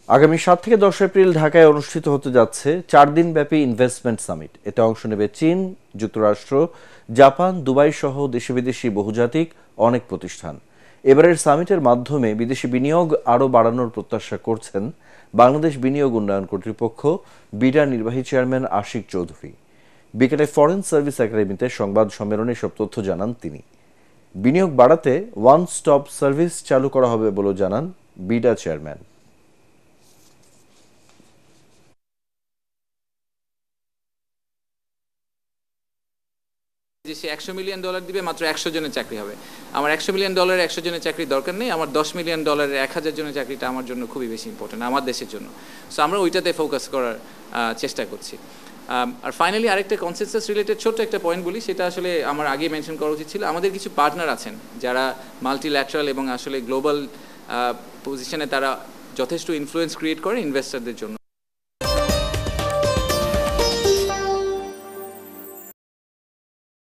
আগামী 7 থেকে 10 এপ্রিল ঢাকায় অনুষ্ঠিত হতে যাচ্ছে 4 দিনব্যাপী ইনভেস্টমেন্ট সামিট। এতে অংশ নেবে চীন, যুক্তরাষ্ট্র, জাপান, দুবাই সহ দেশি বিদেশি বহুজাতিক অনেক প্রতিষ্ঠান। এবারের সামিটের মাধ্যমে বিদেশি বিনিয়োগ আরও বাড়ানোর প্রত্যাশা করছেন বাংলাদেশ বিনিয়োগ উন্নয়ন কর্তৃপক্ষ বিডা নির্বাহী চেয়ারম্যান আশিক চৌধুরী। বিকেলে ফরেন সার্ভিস একাডেমিতে সংবাদ সম্মেলনে এসব তথ্য জানান তিনি। বিনিয়োগ বাড়াতে ওয়ান স্টপ সার্ভিস চালু করা হবে বলে জানান বিডা চেয়ারম্যান। যে সে $100 মিলিয়ন দিবে, মাত্র 100 জনের চাকরি হবে। আমার $100 মিলিয়ন 100 জনের চাকরির দরকার নেই। আমার $10 মিলিয়ন 1000 জনের চাকরিটা আমার জন্য খুবই বেশি ইম্পর্টেন্ট, আমার দেশের জন্য। সো আমরা ওইটাতে ফোকাস করার চেষ্টা করছি। আর ফাইনালি আরেকটা কনসেনসাস রিলেটেড ছোট্ট একটা পয়েন্ট বলি, সেটা আসলে আমার আগে মেনশন করা উচিত ছিল। আমাদের কিছু পার্টনার আছেন যারা মাল্টিল্যাটারাল এবং আসলে গ্লোবাল পজিশনে তারা যথেষ্ট ইনফ্লুয়েন্স ক্রিয়েট করে ইনভেস্টরদের জন্য।